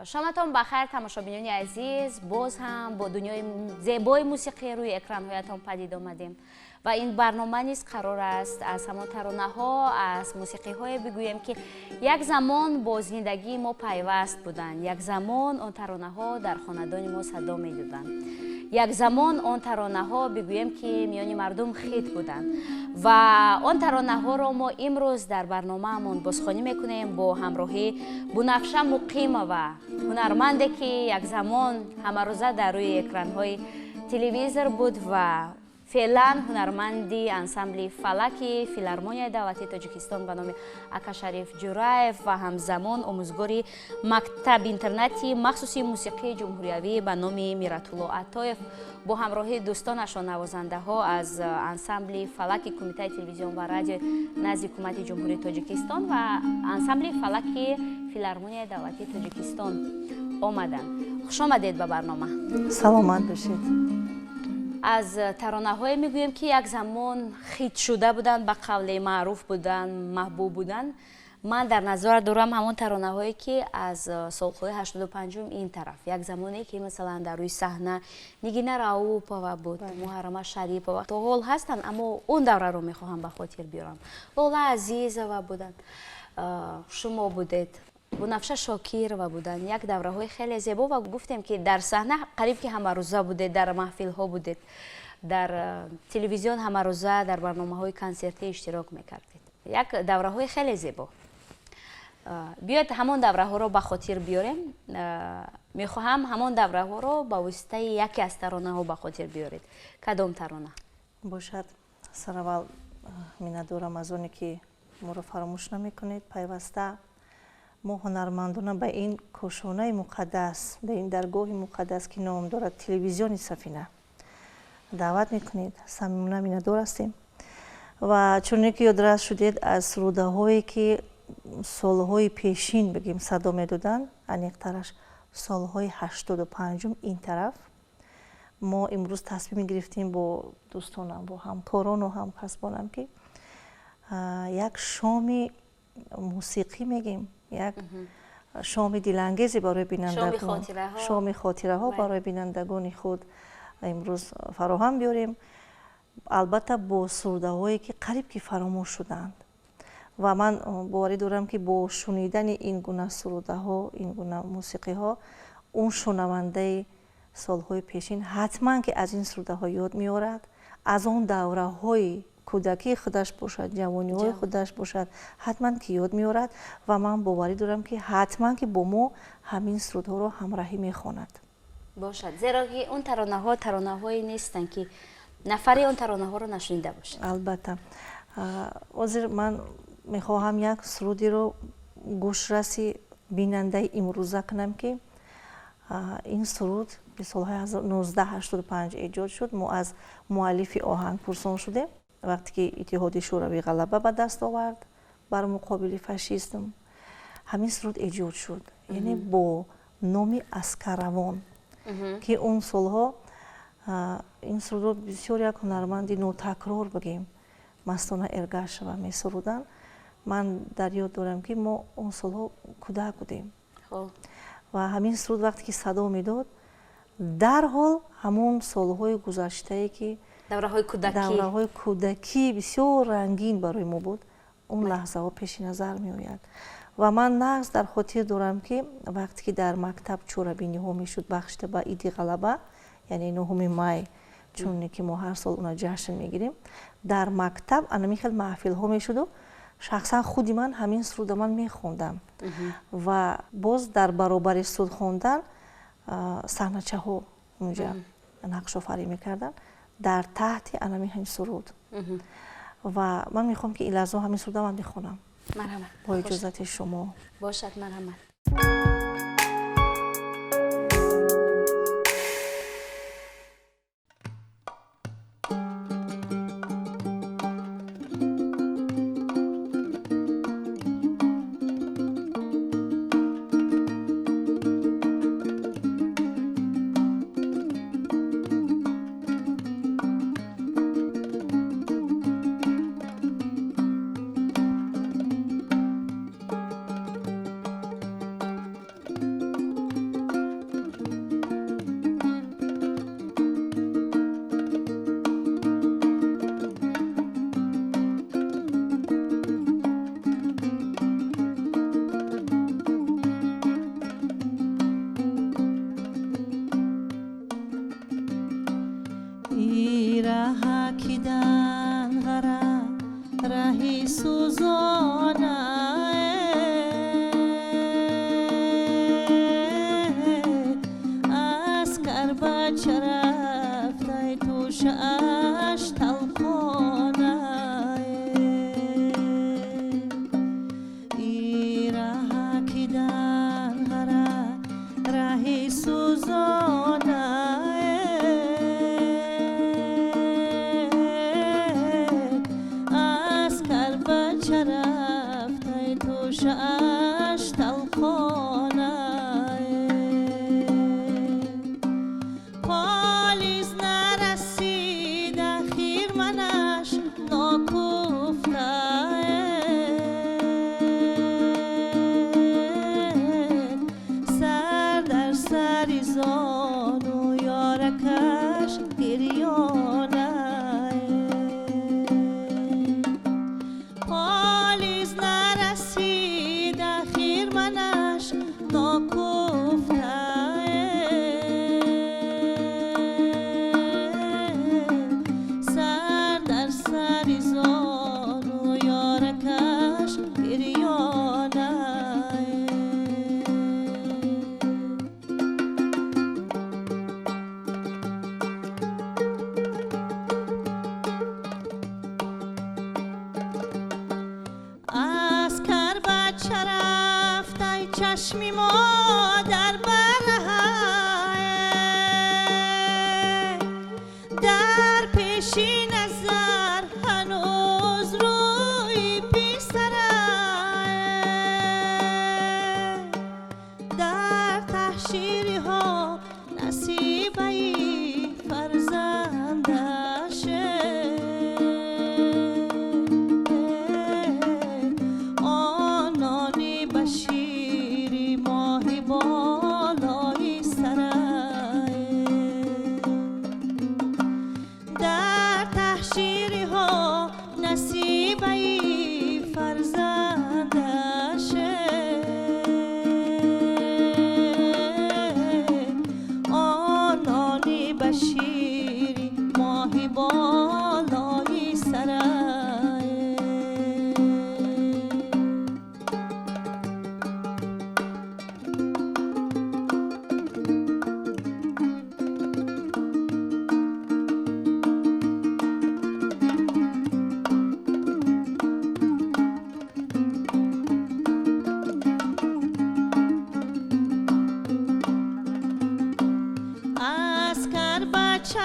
شامتان بخیر تماشابینان عزیز، باز هم با دنیای زیبای موسیقی روی اکران‌هایتان پدید آمدیم و این برنامه نیز قرار است از همان ترانه‌ها، از موسیقی‌های بگوییم که یک زمان با زندگی ما پیوست بودند. یک زمان آن ترانه‌ها در خاندان ما صدا می‌دادند. یک زمان آن ترانه‌ها بگوییم که میان مردم خیت بودند و آن ترانه‌ها را ما امروز در برنامه‌مان بازخوانی می‌کنیم با همراهی بنفشه مقیم و هنرمندی که یک زمان همه روزه در روی اکران‌های تلویزیون بود و فعلا هنرمندی انسامبل فلکی فیلارمونیای دولتی تاجیکستان به نام اکا شریف جورایف و همزمان آموزگاری مکتب اینترنتی مخصوصی موسیقی جمهوریوی به نام میرات‌الله عطایف با همراهی دوستانشان نوازنده ها از انسامبل فلکی کمیته تلویزیون و رادیو نزد حکومت جمهوری تاجیکستان و انسامبل فلکی فیلارمونیای دولتی تاجیکستان آمدند. خوش آمدید به برنامه. سلامت باشید. از ترانه‌های میگوییم که یک زمان خیت شده بودند، به قول معروف بودند، محبوب بودند. من در نظر دارم همون ترانه‌هایی که از سال‌های 85 این طرف، یک زمانی که مثلا در روی صحنه نگینه راوپова بود، محرمه شریفова تا حال هستند، اما اون دوره رو میخواهم به خاطر بیارم. لاله عزیزова بودند، شما بودید، بنفشه شاکرova بودند، یک دوره‌های خیلی زیبا و گفتیم که در صحنه قریب که همه روزه بودید، در محفل‌ها بودید، در تلویزیون همه روزه در برنامه‌های کنسرتی اشتراک می‌کردید. یک دوره‌های خیلی زیبا. بیاید همون دوره‌ها رو به خاطر بیاریم. می‌خواهم همون دوره‌ها رو با واسطه یکی از ترانه‌ها به خاطر بیارید. کدام ترانه؟ باشد. سراول می‌ندارم از اونی که ما رو فراموش نمی‌کنید. پیوسته ما هنرمندانه به این کوشانه مقدس، به این درگاه مقدس که نام دارد تلویزیون سفینه دعوت میکنید. صمیمانه می‌ندار هستیم و چون که یادرس شدید از سروده هایی که سالهای پیشین بگیم صدا میدادن، انیقترش سالهای 85 این طرف، ما امروز تصمیم گرفتیم با دوستانم، با همکاران و همکسبانم که یک شام موسیقی میگیم، یک شام دلانگیزی برای بینندگان، شام خاطره ها برای بینندگان خود امروز فراهم بیاریم. البته با سروده هایی که قریب که فراموش شدند و من باوری دارم که با شنیدن این گونه سروده ها، این گونه موسیقی ها، اون شنونده سالهای پیشین حتما که از این سروده ها یاد میارد، از اون دوره های کودکی خودش باشد، جوانی های خودش باشد، حتما که یاد میارد و من باوری دارم که حتما که با ما همین سروده ها رو همراهی میخواند. باشد، زیرا که اون ترانه هایی نیستن که نفری اون ترانه ها رو نشنیده باشه. البته عذر، من میخواهم یک سرودی رو گوشرسی بیننده امروزه کنم که این سرود به سالهای 1985 ایجاد شد. ما از مؤلف آهنگ پرسان شده وقتی که اتحاد شوروی غلبه به دست آورد بر مقابل فاشیسم، همین سرود ایجاد شد. یعنی با نام اسکروان که اون سالها این سرود بسیار یک هنرمندی نوتکرار بگیم مستانه ارگشت و می سرودن. من در یاد دارم که ما اون سالها کودک بودیم و همین سرود وقتی که صدا میداد در حال همون سالهای گذشته که دوره‌های کودکی بسیار رنگین برای ما بود، اون لحظه ها پیش نظر می آید و من نقص در خاطر دارم که وقتی که در مکتب چوربینی ها می شد بخشیده به عید غلبه، یعنی 9 می، چون که ما هر سال اونا جشن میگیریم، در مکتب انمی خیلی محفل ها می شد و شخصا خودی من همین سرود من می خوندم و باز در برابر سرود خوندن صحنه‌چه ها اونجا نقش آفرینی میکردن در تحت انمی همین سرود و من میخوام که این لحظه همین سرود من بخونم. مرحبا. با اجازت شما. باشد، مرحبا. راهی سوزانه از کربا چرفته توش اش تلخانه ای راه کدن غره راهی سوزانه رفته توش اش تلخانه پالیز نرسید اخیر منش ناکفته سر در سری زانو یارکش گریانه چشمی مادر بره در پیشی نظر هنوز روی پیسره در تحشیری ها نصیبی فرزندشه آنانی بشی بالای سرای در تحشیری ها نصیبی فرزندشه آنانی بشیری ماهی بالای سرای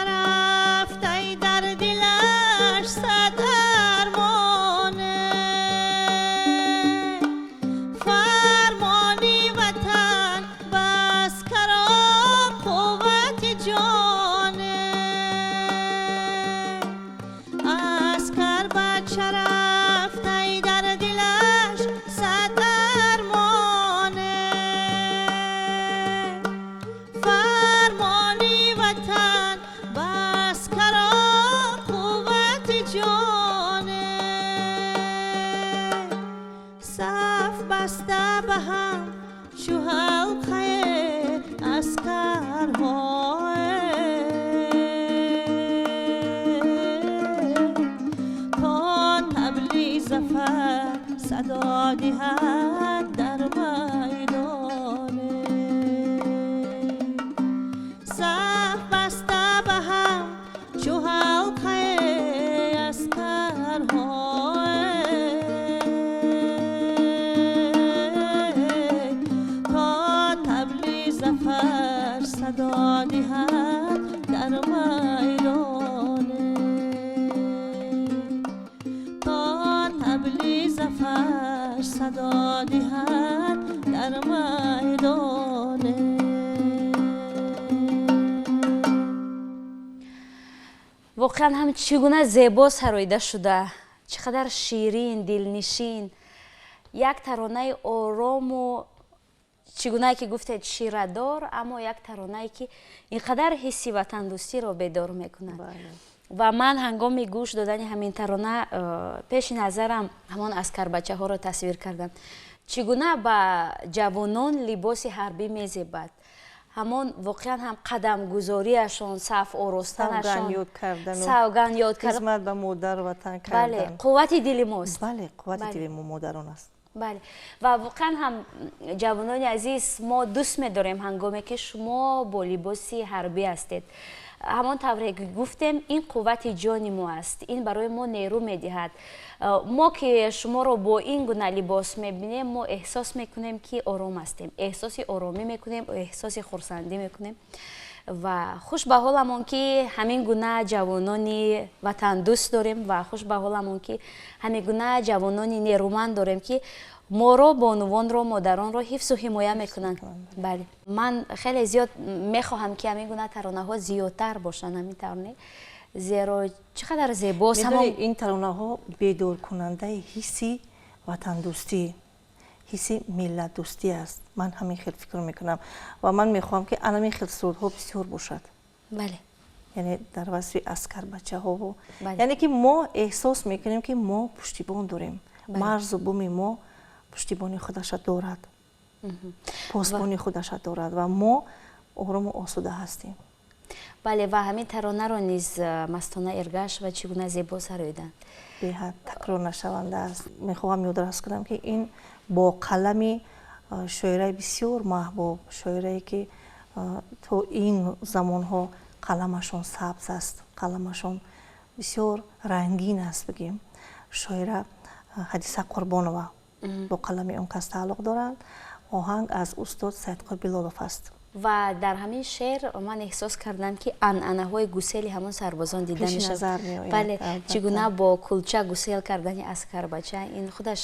رفته در دلش صد ارمانه فرمانی وطن بس کرا قوت جانه از کربا رفته در دلش صد ارمانه فرمانی وطن بس کرا قوت جانه صف بسته به هم شو حلقه اسکرها تا تبلیغ ظفر صدا دهد در میدانه صف بسته به هم چو حلقه اسکرها تا تبلیغ ظفر صدا دهد در میدانه تا تبلیغ ظفر صدا دهد در میدانه واقعا هم چگونه زیبا سرایده شده، چقدر شیرین، دلنشین، یک ترانه آرام و چگونه که گفتید شیردار، اما یک ترانه که اینقدر حسی وطن دوستی را بیدار میکنه. و من هنگام گوش دادن همین ترانه پیش نظرم همان عسکر بچه ها را تصویر کردم، چگونه با جوانان لباس حربی میزیبد، ҳамон воқеан ҳам қадамгузориашон, саф оростанашон, савган ёд кардан, хизмат ба модар ватан бале, кардан. қуввати дили мост. Бале, қуввати дили мо модарон аст. бале, ва воқеан ҳам ҷавонони азиз, мо дӯст медорем ҳангоме ки шумо бо либоси ҳарбӣ ҳастед. ҳамон тавре ки гуфтем, ин қуввати ҷони мо аст, ин барои мо нерӯ медиҳад. мо ки шуморо бо ин гуна либос мебинем, мо эҳсос мекунем ки ором ҳастем, эҳсоси оромӣ мекунем, эҳсоси хурсандӣ мекунем. ва хуш ба ҳоламон ки ҳамин гуна ҷавонони ватандӯст дорем ва хуш ба ҳоламон ки ҳамин гуна ҷавонони нерӯманд дорем ки моро бонувонро, модаронро ҳифзу ҳимоя мекунанд. бале, ман хеле зиёд мехоҳам ки ҳамин гуна таронаҳо зиёдтар бошанд, ҳамин тавр не, зеро чӣ қадар зебост. медони ин таронаҳо бедоркунандаи ҳисси ватандӯстӣ, ҳисси миллатдӯстӣ аст. ман ҳамин хел фикр мекунам ва ман мехоҳам ки анамин хел сурудҳо бисёр бошад. бале, яъне дар васфи аскарбачаҳо, яъне ки мо эҳсос мекунем ки мо пуштибон дорем, марзу буми мо пуштибони худаша дорад, посбони худаша дорад ва мо орому осуда ҳастем. бале, ва ҳамин таронаро низ Мастона Эргаш ва чӣ гуна зебо сароиданд. беҳад такрорнашаванда аст. мехоҳам ёдрас кунам ки ин бо қалами шоираи бисёр маҳбуб, шоирае ки то ин замонҳо қаламашон сабз аст, қаламашон бисёр рангин аст бигем. шоира Ҳадиса Қурбонова бо қалами он кас тааллуқ доранд. оҳанг аз устод Саидқои Билолов аст. ва дар ҳамин шеър ман эҳсос кардам ки анъанаҳои гусели ҳамон сарбозон дида мешавад. бале, чӣ гуна бо кулча гусел кардани аскарбача, ин худаш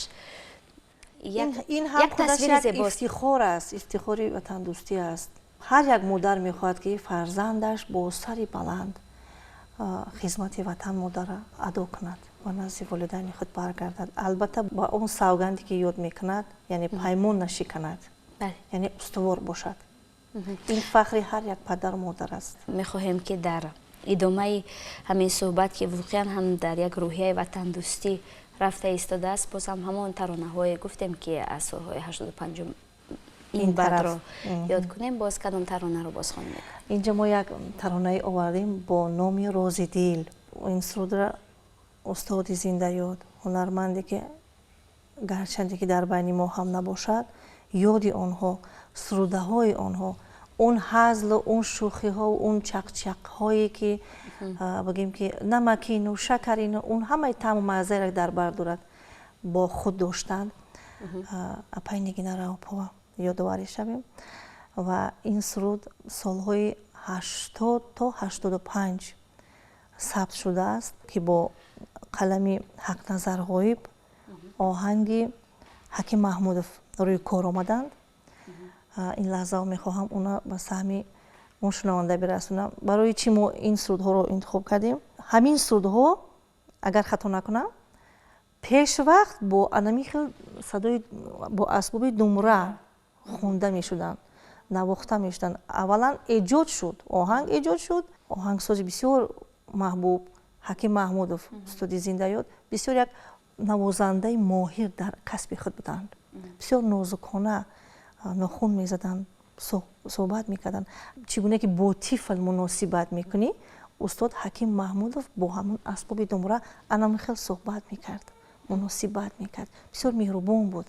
ин ҳам худаш як ифтихор аст, ифтихори ватандӯстӣ аст. ҳар як модар мехоҳад ки фарзандаш бо сари баланд хизмати ватан модара адо кунад ва назди волидайни худ баргардад. албатта ба он савганде ки ёд мекунад, яъне паймон нашиканад, яъне устувор бошад. ин фахри ҳар як падару модар аст. мехоҳем ки дар идомаи ҳамин суҳбат ки воқеан ҳам дар як рӯҳияи ватандӯстӣ рафта истодааст, боз ҳам ҳамон таронаҳое гуфтем ки аз солҳои 85 ин баъдро ёд кунем. боз кадом таронаро бозхонӣ мекунем? инҷа мо як таронае овардем бо номи Рози дил. ин сурудро устоди зиндаёд, ҳунарманде ки гарчанде ки дар байни мо ҳам набошад, ёди онҳо, сурудаҳои онҳо, он ҳазлу он шӯхиҳо, он чақчақҳое ки бигем ки намакину, шакарину, он ҳамаи таъму маззаеро дар бар дорад, бо худ доштанд. апай Нигина Раупова ёдоварӣ шавем. ва ин суруд солҳои 80 то 85 сабт шудааст ки бо қалами Ҳақназар Ғоиб, оҳанги Ҳаким Маҳмудов рӯи кор омаданд. ин лаҳзао мехоҳам уна ба саҳми он шунаванда бирасонам. барои чӣ мо ин сурудҳоро интихоб кардем? ҳамин сурудҳо, агар хато накунам, пешвақт бо анамин хел садои бо асбоби думра хонда мешуданд, навохта мешуданд. аввалан эҷод шуд, оҳанг эҷод шуд. оҳангсози бисёр маҳбуб Ҳаким Маҳмудов, устоди зиндаёд, бисёр як навозандаи моҳир дар касби худ буданд. бисёр нозукона нохун мезаданд, суҳбат мекарданд. чӣ гуна ки бо тифл муносибат мекунӣ, устод Ҳаким Маҳмудов бо ҳамон асбоби думра анамин хел суҳбат мекард, муносибат мекард. бисёр меҳрубон буд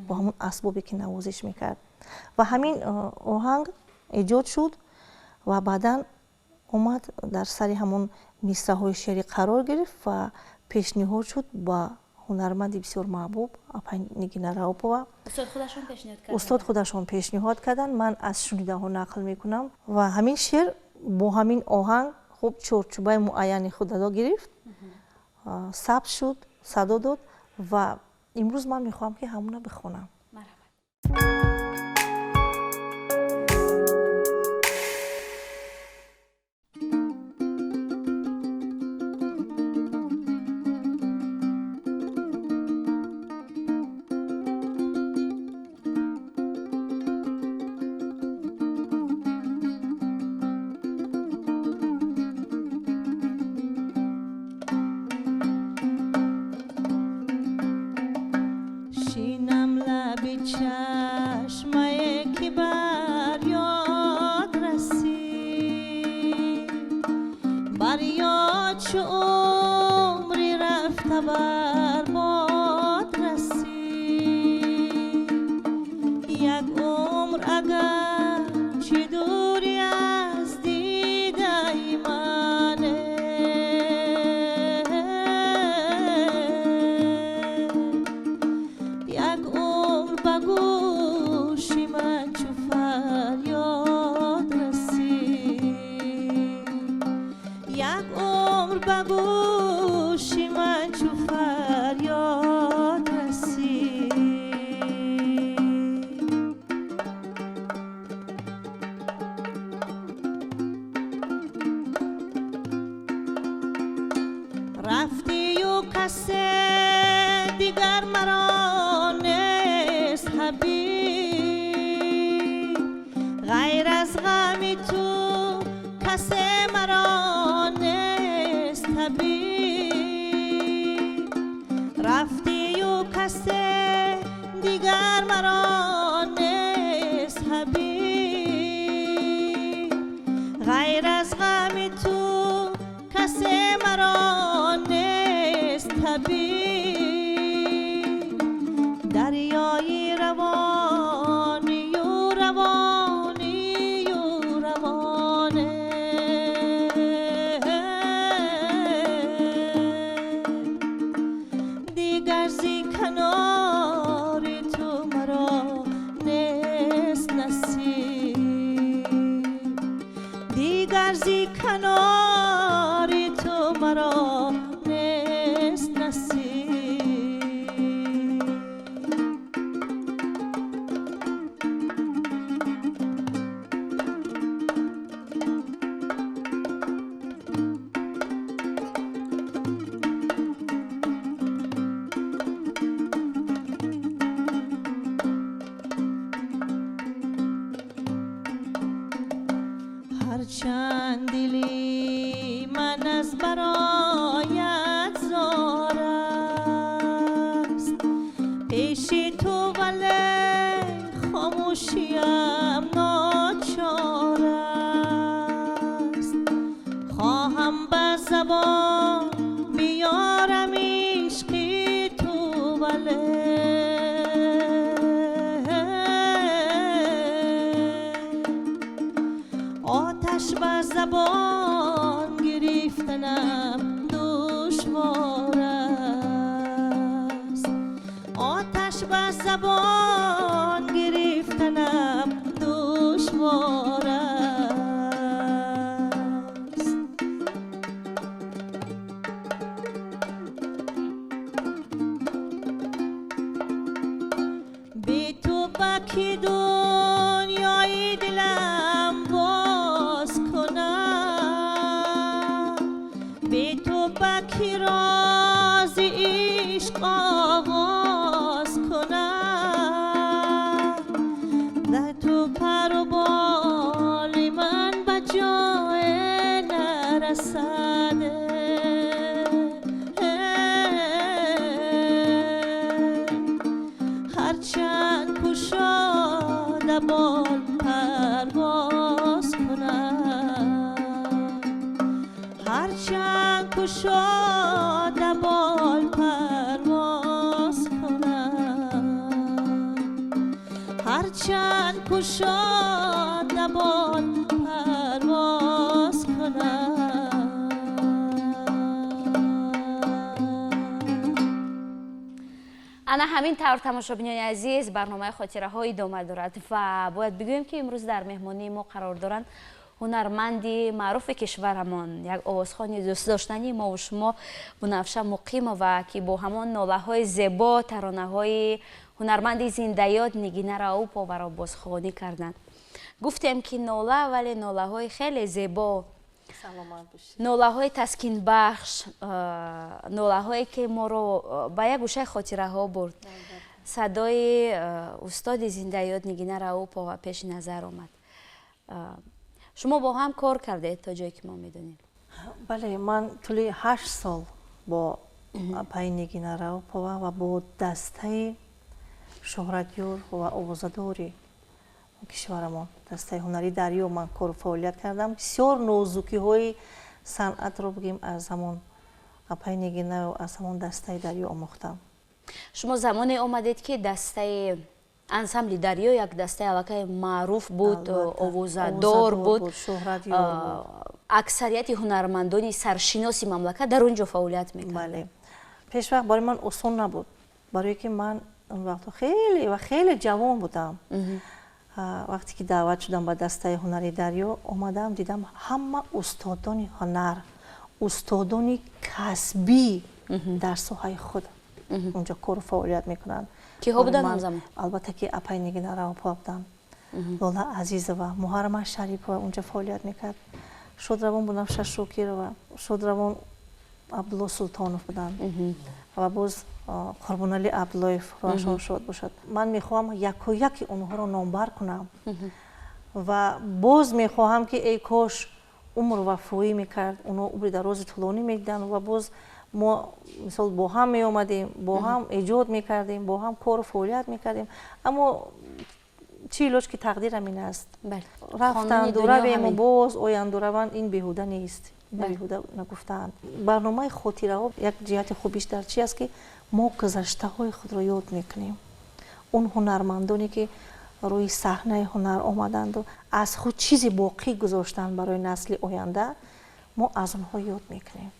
бо ҳамон асбобе ки навозиш мекард. ва ҳамин оҳанг эҷод шуд ва баъдан омад дар сари ҳамон мисраҳои шеърӣ қарор гирифт ва пешниҳод шуд ба ҳунарманди бисёр маҳбуб апай Нигина Раупова. устод худашон пешниҳод карданд. ман аз шунидаҳо нақл мекунам. ва ҳамин шеър бо ҳамин оҳанг хуб чорчӯбаи муайяни худро гирифт, сабт шуд, садо дод ва имрӯз ман мехоҳам ки ҳамуна бихонам. همچو عمری رفته بر باد رسید یک عمر اگر چه دوری از دیده منه یک عمر به گوش من چو فریاد رسید یک عمر به گوش من چو فریاد رسید رفتی و کس دیگر مرا نیست حبیب غیر از غم تو کس مرا نیست حبیب رفتی و کس دیگر مرا نیست حبیب غیر از غم تو کس مرا نیست حبیب دریای روانی و روانی و روانه دیگر زی کنار تو مرا نیست نصیب دیگر زی کنار تو مرا نیست نصیب هرچند دلی من از برایت زار است پیش تو ولی خاموشیم ناچار است خواهم به زبان بیارم عشقی تو ولی آتش به زبان گرفتنم دشوار است آتش به زبان گرفتنم دشوار است بی تو بکی دنیای دلم باز کنم بی تو بکی راز عشق آغاز کنم در تو پر و بال من به جای نرسده هرچند کشاده بال پرواز کنم هرچند کشاده بال پرواز کنم هرچند کشاده بال پرواز کنم انا همین طور تماشابینان عزیز برنامه خاطره های ادامه دارد و باید بگویم که امروز در مهمانی ما قرار دارند هنرمندی معروف کشورمان یک آوازخوانی دوست داشتنی ما و شما بنفشه مقیم و که با همان ناله های زیبا ترانه های هنرمند زنده یاد نگینه را او پاورا بازخوانی کردند گفتیم که ناله ولی ناله های خیلی زیبا ناله های تسکین بخش ناله هایی که ما رو به یک گوشه خاطره ها برد صدای استاد زنده یاد نگینه را او پا پیش نظر آمد شما با هم کار کردید تا جایی که ما میدونیم بله من طولی 8 سال با پای نگینه را پا و با دسته شهرتیار و آوازداری کشورمان دسته هنری دریا من کار فعالیت کردم بسیار نازکی های صنعت رو بگیم از همون апай Нигина аз ҳамон дастаи дарё омӯхтам. шумо замоне омадед ки дастаи ансамбли дарё як дастаи аллакай маъруф буд, овозадор буд, аксарияти ҳунармандони саршиноси мамлакат дар он ҷо фаъолият мекарданд. пешвақт барои ман осон набуд, барое ки ман он вақтҳо хеле ҷавон будам. вақте ки даъват шудам ба дастаи ҳунари дарё, омадам дидам ҳама устодони ҳунар, устодони касбӣ дар соҳаи худ онҷо кору фаъолият мекунанд. киҳо буданд он замон? албатта ки апай Нигина Равопова буданд, Лола Азизова, Муҳаррама Шарипова онҷо фаъолият мекард, шодравон Бунавша Шокирова, шодравон Абдулло Султонов буданд ва боз Қурбонали Абдуллоев, рӯҳашон шод бошад. ман мехоҳам якояки онҳоро номбар кунам ва боз мехоҳам ки эй кош умр вафоӣ мекард, онҳо умри дарози тӯлонӣ медиданд ва боз мо мисол бо ҳам меомадем, бо ҳам эҷод мекардем, бо ҳам кору фаъолият мекардем, аммо чӣ илоҷ ки тақдир амин аст. рафтанду равему боз оянду раванд, ин беҳуда нест, беҳуда нагуфтаанд. барномаи хотираҳо як ҷиҳати хубиш дар чи аст ки мо гузаштаҳои худро ёд мекунем. он ҳунармандоне ки рӯи саҳнаи ҳунар омаданду аз худ чизи боқӣ гузоштанд барои насли оянда, мо аз онҳо ёд мекунем.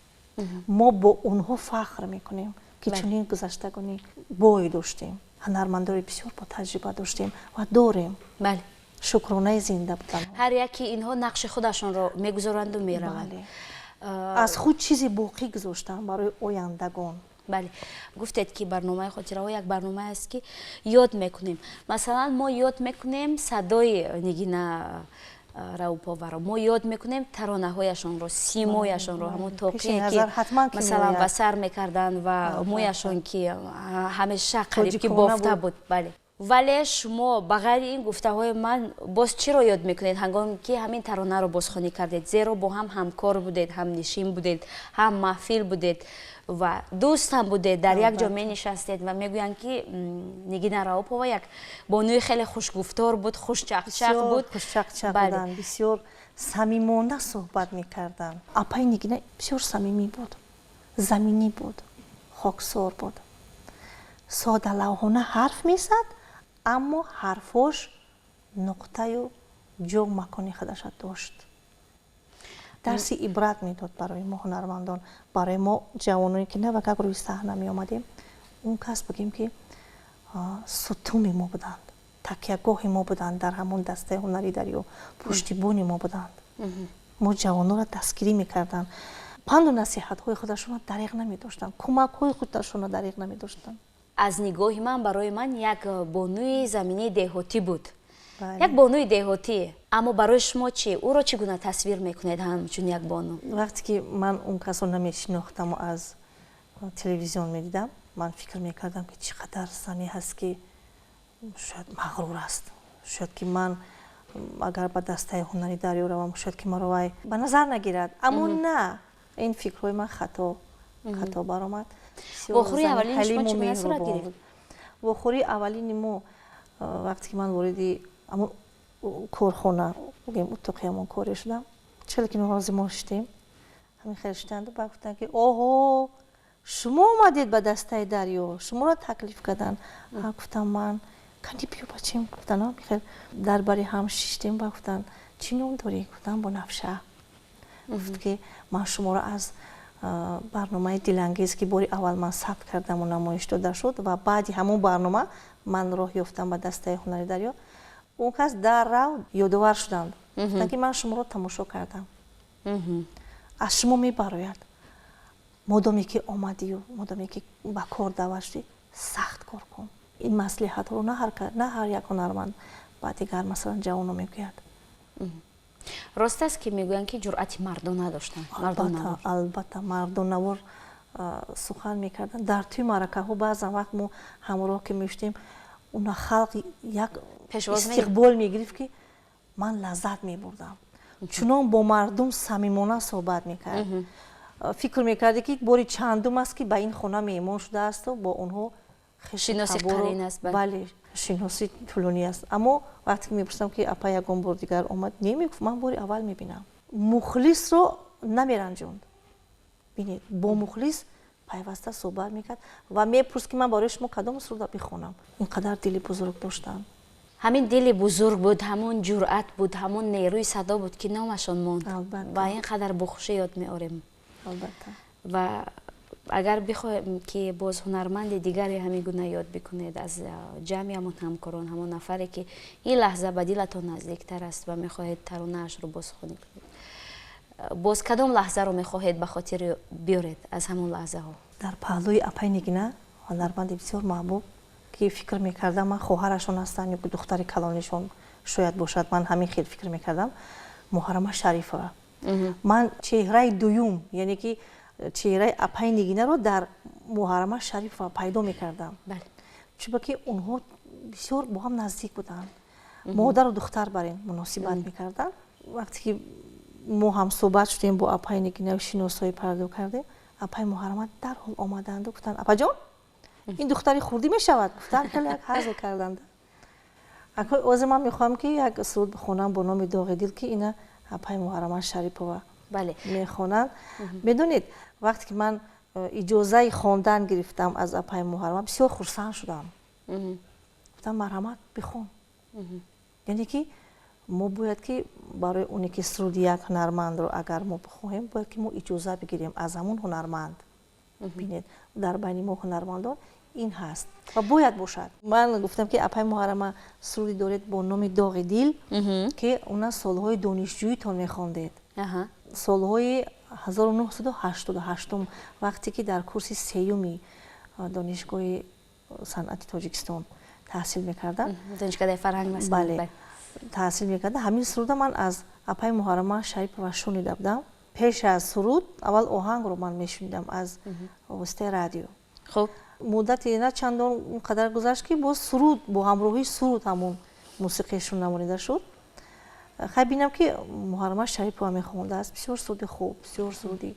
мо бо онҳо фахр мекунем ки чунин гузаштагони бой доштем, ҳунармандони бисёр бо таҷриба доштем ва дорем. шукронаи зинда будан. ҳар яки инҳо нақши худашонро мегузоранду мераванд. аз худ чизи боқӣ гузоштанд барои ояндагон. бале, гуфтед ки барномаи хотираҳо як барномае аст ки ёд мекунем. масалан мо ёд мекунем садои Нигина Равоповаро, мо ёд мекунем таронаҳояшонро, симояшонро, ҳамон тоқие ки масалан ва сар мекарданд ва мӯяшон ки ҳамеша қариб ки бофта буд. бале, вале шумо ба ғайри ин гуфтаҳои ман боз чиро ёд мекунед ҳангоме ки ҳамин таронаро бозхонӣ кардед? зеро бо ҳам ҳамкор будед, ҳамнишин будед, ҳам маҳфил будед ва дӯстам будед, дар як ҷо менишастед ва мегӯянд ки Нигина Равопова як бонӯи хеле хушгуфтор буд, хушчақчақ буд. хушчақчақ буданд, бисёр самимона суҳбат мекарданд. апай Нигина бисёр самимӣ буд, заминӣ буд, хоксор буд. содалавҳона ҳарф мезад, аммо ҳарфош нуқтаю ҷо макони худаша дошт. дарси ибрат медод барои мо ҳунармандон, барои мо ҷавононе ки навак як рӯи саҳна меомадем, он кас бигем ки сутуми мо буданд, такягоҳи мо буданд, дар ҳамон дастаи ҳунари дарё пуштибони мо буданд. мо ҷавононро дастгирӣ мекарданд, панду насиҳатҳои худашонро дариқ намедоштанд, кӯмакҳои худашонро дариқ намедоштанд. аз нигоҳи ман барои ман як бонӯи заминии деҳотӣ буд. як бонӯи деҳотӣ. аммо барои шумо чи? ӯро чӣ гуна тасвир мекунед ҳамчун як бонӯ? вақте ки ман он касро намешинохтаму аз телевизион медидам, ман фикр мекардам ки чӣ қадар зане ҳаст ки шояд мағрур аст. шояд ки ман агар ба дастаи ҳунари дарё равам, шояд ки маро вай ба назар нагирад. аммо на, ин фикрҳои ман хато баромад. вохӯрии аввалини шумо чӣ гуна сурат гирифт? вохӯрии аввалини мо вақте ки ман вориди амон корхона бигем утоқи ҳамон коре шудам, челе ки норози мо шидем, ҳамин хел шиданду ба гуфтанд ки оҳо шумо омадед ба дастаи дарё, шуморо таклиф карданд. гуфтам ман канди биё бачем, гуфтанд михел дар бари ҳам шиштем. ба гуфтанд чӣ ном дорӣ? гуфтам Бунавша. гуфт ки ман шуморо аз барномаи дилангез ки бори аввал ман сабт кардаму намоиш дода шуд ва баъди ҳамон барнома ман роҳ ёфтам ба дастаи ҳунари дарё, он кас даррав ёдовар шуданд. гуфтанд ки ман шуморо тамошо кардам, аз шумо мебарояд, модоме ки омадию, модоме ки ба кор даъват шудӣ, сахт кор кун. ин маслиҳатҳоро на ҳар як ҳунарманд ба дигар масалан ҷавоно мегӯяд. рост аст ки мегӯянд ки ҷуръати мардона доштанд? албатта мардонавор сухан мекарданд. дар тӯи маъракаҳо баъзан вақт мо ҳамроҳ ки мештем, уна халқ як истиқбол мегирифт ки ман лаззат мебурдам. чунон бо мардум самимона суҳбат мекард. фикр мекарде ки бори чандум аст ки ба ин хона меҳмон шудаасту бо онҳо шиноси қарин аст. бале шиноси тӯлонӣ аст. аммо вақте ки мепурсам ки апа ягон бор дигар омад, немегуфт ман бори аввал мебинам. мухлисро намеранҷонд. бинед бо мухлис пайваста суҳбат мекард ва мепурс ки ман барои шумо кадом суруда бихонам. Инқадар дили бузург доштанд. ҳамин дили бузург буд, ҳамун ҷуръат буд, ҳамун нерӯи садо буд ки номашон монд. Ва ин қадар бохушӣ ёд меорем. Албатта. ва агар бихоҳем ки боз ҳунарманди дигаре ҳамин гуна ёд бикунед аз ҷамъи ҳамон ҳамкорон, ҳамон нафаре ки ин лаҳза ба дилатон наздиктар аст ва мехоҳед таронаашро бозхонӣ кунед, боз кадом лаҳзаро мехоҳед ба хотир биёред аз ҳамон лаҳзаҳо? дар паҳлӯи Апай Нигина ҳунарманди бисёр маҳбуб ки фикр мекардам ман хоҳарашон ҳастам ё духтари калонишон шояд бошад, ман ҳамин хел фикр мекардам, Муҳаррама Шарифова. ман чеҳраи дуюм, яъне ки чеҳраи Апай Нигинаро дар Муҳаррама Шарифова пайдо мекардам. чунки ки онҳо бисёр бо ҳам наздик буданд. модару духтар бар ин муносибат мекарданд. вақте ки мо ҳам суҳбат шудем бо Апай Нигина шиносоӣ пайдо кардем, Апай Муҳаррама дарҳол омаданду гуфтанд: апаҷон, ин духтари хурдӣ мешавад? Гуфтам хеле як ҳазл карданд. ҳозир ман мехоҳам ки як суруд бихонам бо номи Доғи дил ки ина Апай Муҳаррама Шарипова мехонанд. медонед, вақте ки ман иҷозаи хондан гирифтам аз Апай Муҳаррама, бисёр хурсанд шудам. гуфтам марҳамат бихон. яъне ки мо бояд ки барои оне ки суруди як ҳунармандро агар мо бихоҳем, бояд ки мо иҷоза бигирем аз ҳамон ҳунарманд. бинед, дар байни мо ҳунармандон ин ҳаст ва бояд бошад. ман гуфтам ки Апай Муҳаррама суруди доред бо номи Доғи дил ки она солҳои донишҷӯитон мехондед. солҳои 1988 вақте ки дар курси сеюми донишгоҳи санъати Тоҷикистон таҳсил мекардам. донишгоҳи фарҳанг бале таҳсил мекардам. ҳамин суруда ман аз Апай Муҳаррама Шарипова шунида будам. пеш аз суруд аввал оҳангро ман мешунидам аз воситаи радио. хуб муддати на чандон қадар гузашт ки боз суруд бо ҳамроҳии суруд ҳамон мусиқиашон намонида шуд. хай бинам ки Муҳаррама Шарипова мехондааст. бисёр суруди хуб, бисёр суруди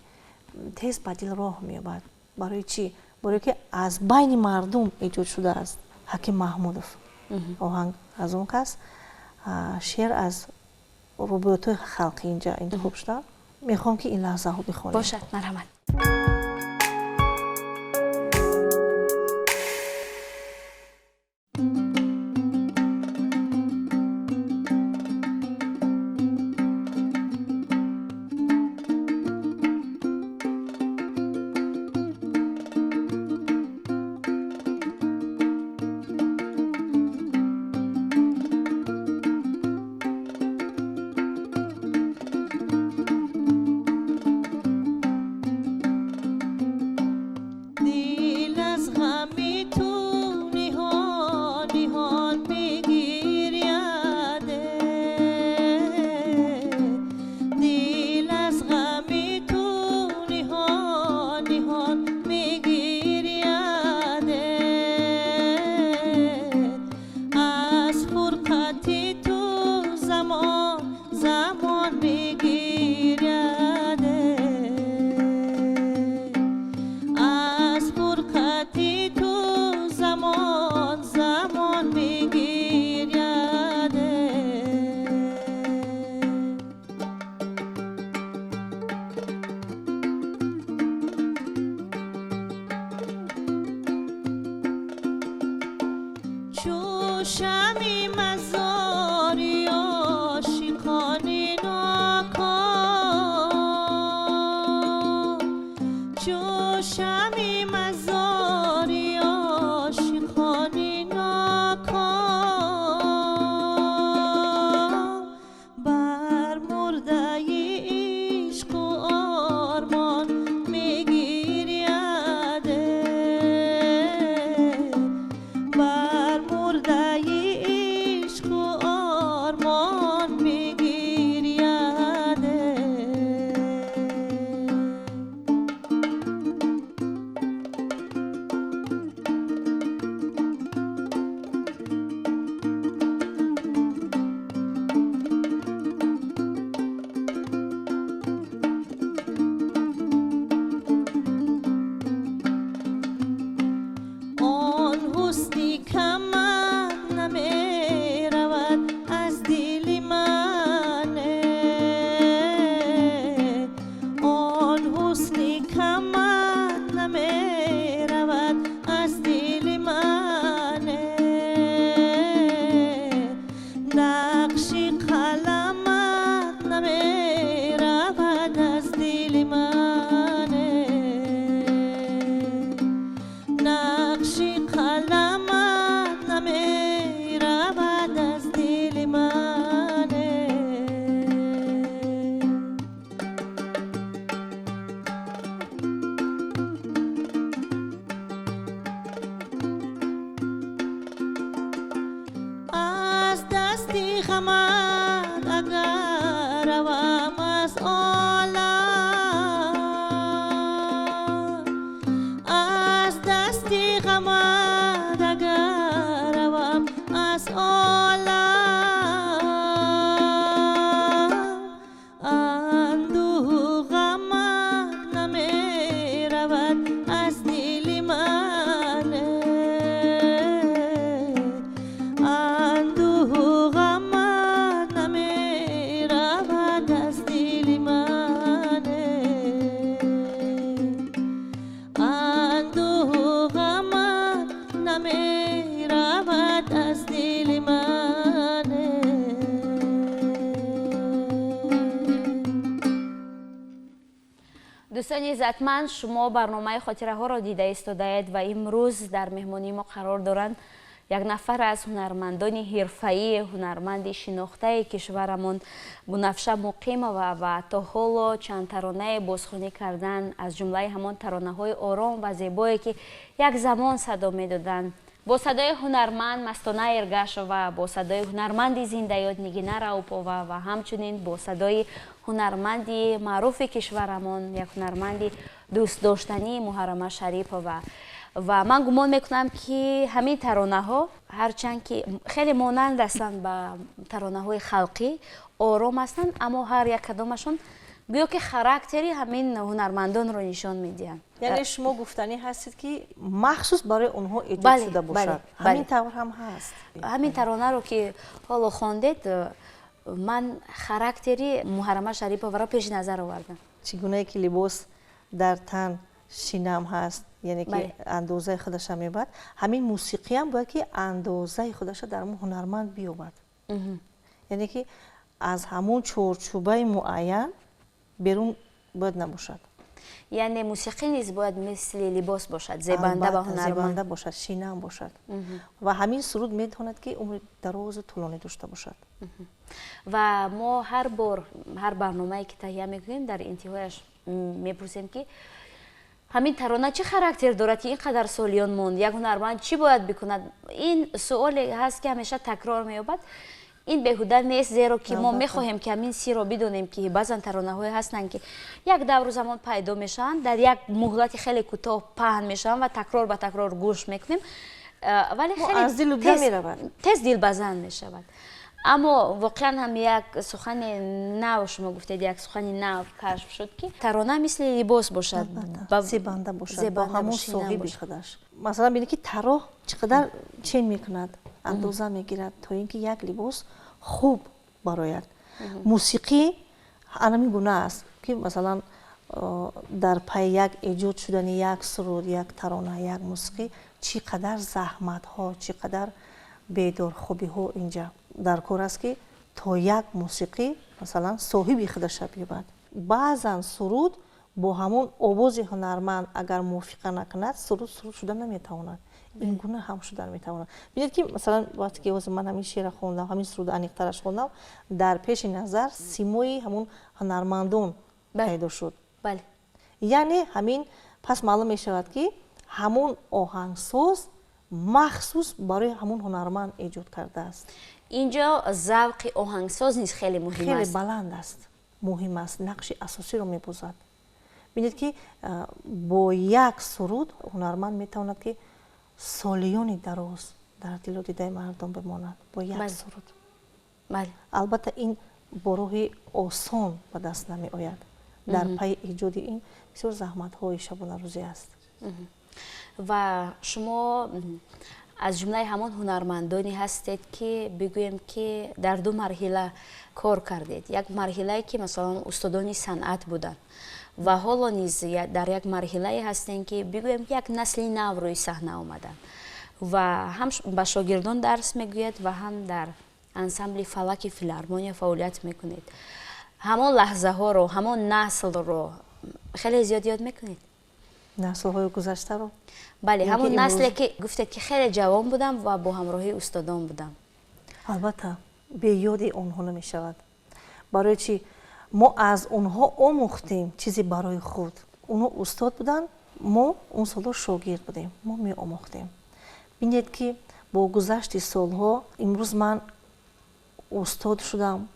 тез ба дил роҳ меёбад. барои чӣ? барое ки аз байни мардум эҷод шудааст. Ҳаким Маҳмудов оҳанг аз он кас, шеър аз рубоиятҳои халқӣ инҷа интихоб шуда. мехоҳам ки ин лаҳзаҳо бихонем. бошад, марҳамат. اگر روم از عالم از دستی غمت اگر روم از عالم اندوه غمت نمی رود از دل من اندوه غمت نمی رود از دل من اندوه غمت نمی رود از دل من. دوستان عزتمند، شما برنامه خاطره ها را دیده ایستادید و امروز در مهمانی ما قرار دارند یک نفر از هنرمندان حرفه‌ای هنرمند شناخته کشورمان بنفشه مقیم و تا حالا چند ترانه بازخوانی کردن، از جمله همان ترانه های آرام و زیبایی که یک زمان صدا میدادند. با صدای هنرمند مستانه ارگش و با صدای هنرمند زنده‌یاد نگینه راوپووا و همچنین با صدای هنرمند معروف کشورمان یک هنرمند دوست داشتنی محرمه شریفова و من گمان میکنم که همین ترانه ها هرچند که خیلی مانند هستند به ترانه های خلقی، آرام هستند، اما هر یک کدامشون گویا که خاراکتری همین هنرمندان رو نشان میدهند. یعنی شما گفتنی هستید که مخصوص برای اونها ایجاد شده باشد. همین طور هم هست. همین ترانه رو که حالا خواندید من خاراکتری محرمه شریفova را پیش نظر آوردم. چگونه که لباس در تن شینم هست، یعنی که اندازه خودش میبرد، همین موسیقی هم باید که اندازه خودش در اون هنرمند بیابد. یعنی که از همون چارچوبه معین بیرون باید نباشد. یعنی موسیقی نیز باید مثل لباس باشد، زیبنده و هنرمند، زیبنده باشد، شینم باشد و همین سرود میتواند که عمر دراز و طولانی داشته باشد. و ما هر بار هر برنامه‌ای که تهیه میکنیم در انتهایش میپرسیم که همین ترانه چه خاراکتر دارد که اینقدر سالیان ماند، یک هنرمند چی باید بکند؟ این سوالی هست که همیشه تکرار مییابد. این بهوده نیست، زیرا که ما میخواهیم که همین سی را بدونیم که بعضا ترانه های هستند که یک دور زمان پیدا میشن، در یک مهلت خیلی کوتاه پهن میشن و تکرار به تکرار گوش میکنیم، ولی خیلی تیز دلبزن میشود. اما واقعا هم یک سخن نو شما گفتید، یک سخن نو کشف شد که ترانه مثل لباس باشد، زیبنده باشد، با همون صاحب خودش. مثلا ببینید که طراح چقدر چین میکند، اندازه میگیرد تا اینکه یک لباس خوب برآید. موسیقی همین گونه است که مثلا در پی یک ایجاد شدن یک سرود، یک ترانه، یک موسیقی چقدر زحمت ها، چقدر بیدار خوبی ها اینجا در کار است که تا یک موسیقی مثلا صاحب خودش بیابد. بعضا سرود با همون آواز هنرمند اگر موافقه نکند سرود شده نمیتواند. این گونه هم شده نمیتواند. ببینید که مثلا وقتی که من همین شعر خوندم، همین سرود انیق‌ترش خوندم، در پیش نظر سیمای همون هنرمندان پیدا شد. بله. یعنی همین پس معلوم می شود که همون آهنگساز مخصوص برای همون هنرمند ایجاد کرده است. اینجا ذوق آهنگساز نیست، خیلی مهم خیلی است. خیلی بلند است، مهم است، نقش اساسی رو می‌بازد. ببینید که با یک سرود هنرمند میتواند که سالیانی دراز در دل و دیده مردم بماند با یک سرود. بله. البته این با راه آسان به دست نمی آید. در پی ایجاد این بسیار زحمت های شبانه روزی است. و شما از جمله همان هنرمندانی هستید که بگویم که در دو مرحله کار کردید. یک مرحله که مثلا استادان صنعت بودن و حالا نیز در یک مرحله هستین که بگویم یک نسل نو روی صحنه آمدن و هم به شاگردان درس میگوید و هم در انسمبل فلک فیلارمونیا فعالیت میکنید. همان لحظه ها رو، همان نسل رو خیلی زیاد یاد میکنید؟ نسل های گذشته رو؟ بله، همون نسلی که گفتید که خیلی جوان بودم و با همراهی استادان بودم. البته به یاد اونها نمی شود. برای چی؟ ما از اونها آموختیم چیزی برای خود. اونها استاد بودن، ما اون سالها شاگرد بودیم، ما می آموختیم. ببینید که با گذشت سالها امروز من استاد شدم،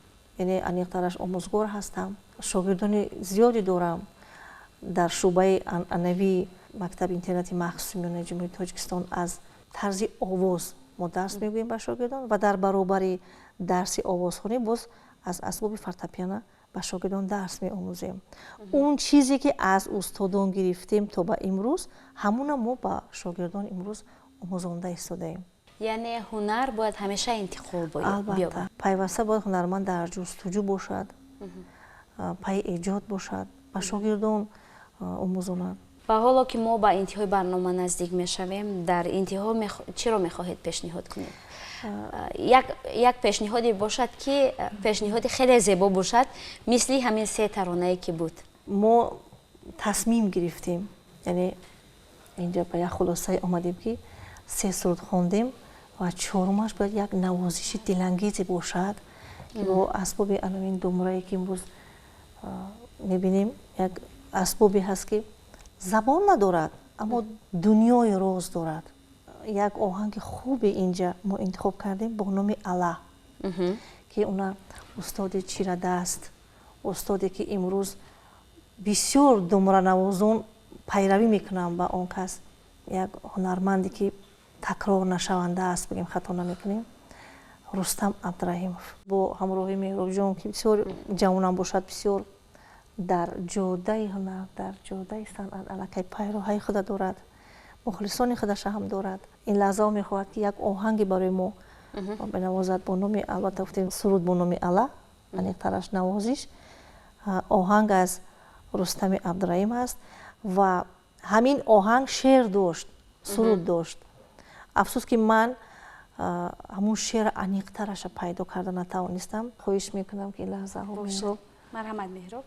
یعنی انیقترش آموزگار هستم. شاگردان زیادی دارم در شعبه عنعنوی مکتب اینترنتی مخصوص میانه جمهوری تاجیکستان. از طرز آواز ما درس میگوییم به شاگردان و در برابر درس آوازخوانی باز از اسباب فورتپیانو به شاگردان درس میآموزیم. اون چیزی که از استادان گرفتیم تا به امروز همون ما به شاگردان امروز آموزانده ایستادیم. یعنی هنر باید همیشه انتخاب بیابد. البته پیوسته باید هنرمند در جستجو باشد، پای ایجاد باشد، به شاگردان آموزاند. و حالا که ما به انتهای برنامه نزدیک میشویم، در انتها چی را میخواهید پیشنهاد کنید؟ یک پیشنهادی باشد که پیشنهاد خیلی زیبا باشد، مثل همین 3 ترانه‌ای که بود. ما تصمیم گرفتیم، یعنی اینجا به یک خلاصه آمدیم که 3 سرود خواندیم و 4مش باید یک نوازش دلانگیزی باشد که با اسباب این دمرایی که امروز میبینیم، یک اسبابی هست که زبان ندارد اما دنیای راز دارد. یک آهنگ خوب اینجا ما انتخاب کردیم با نام الله که اونا استاد چیردست، استادی که امروز بسیار دمره نوازان پیروی میکنن با اون کس، یک هنرمندی که تکرار نشونده است، بگیم خطا نمیکنیم، رستم عبدالرحیمов با همراهی مهراب جان که بسیار جوانم باشد، بسیار در جاده هنر، در جاده صنعت الکی پیروهای خود دارد، مخلصان خودش هم دارد. این لحظه میخواهد که یک آهنگ برای ما بنوازد با نام، البته گفتیم سرود با نام الله، یعنی ترش نوازش. آهنگ از رستم عبدالرحیم است و همین آهنگ شعر داشت، سرود داشت. افسوس که من همون شعر عمیق‌ترش پیدا کرده نتوانستم. خواهش میکنم که این لحظه ها مرحمت مهراب.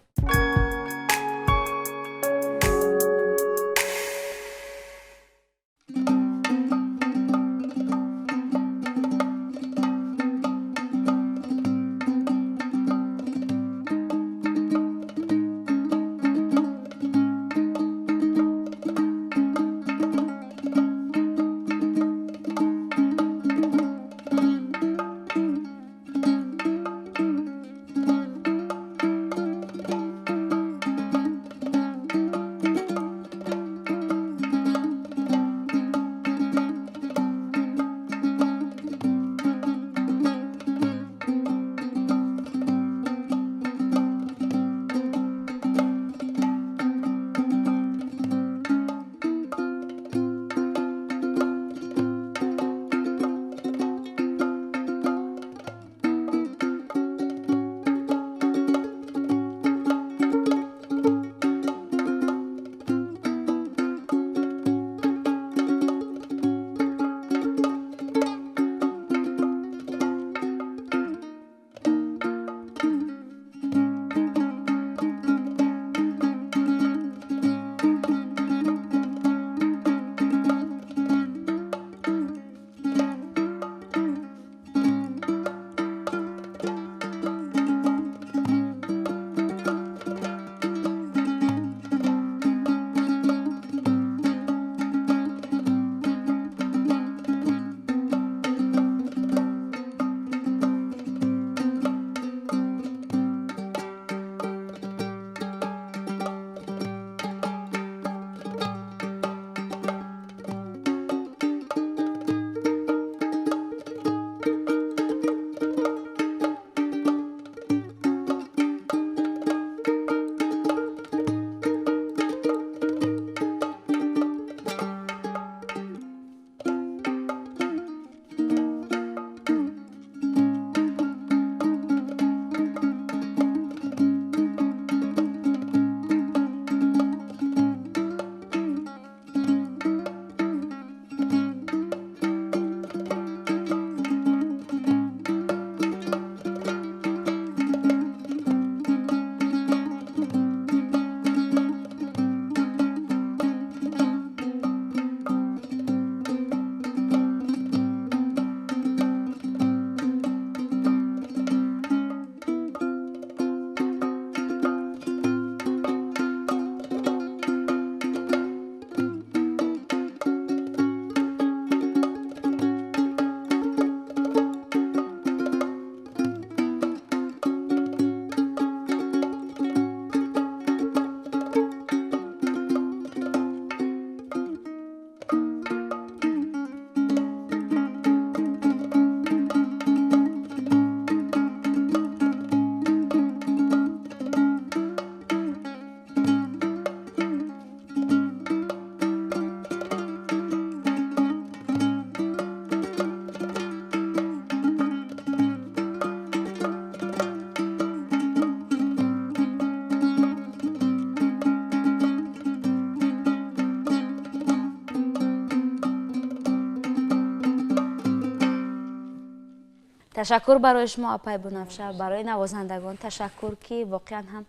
تشکر برای شما آپای بنفشه، برای نوازندگان تشکر که واقعا هم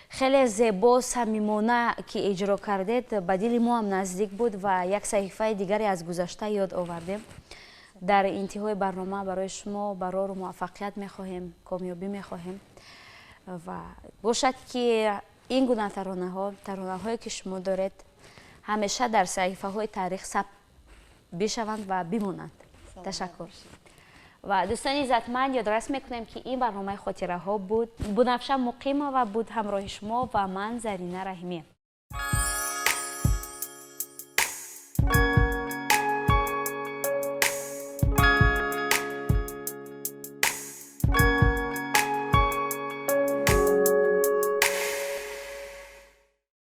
خیلی زیبا صمیمانه که اجرا کردید، به دل ما هم نزدیک بود و یک صحیفه دیگری از گذشته یاد آوردیم. در انتهای برنامه برای شما برای موفقیت میخواهیم، کامیابی میخواهیم و باشد که این گونه ترانه هایی که شما دارید همیشه در صحیفه های تاریخ ثبت بشوند و بمانند. تشکر. و دوستان عزتمند یادآوری میکنیم که این برنامه خاطره ها بود. بنفشه مقیم و بود همراه شما و من زرینه رحیمی.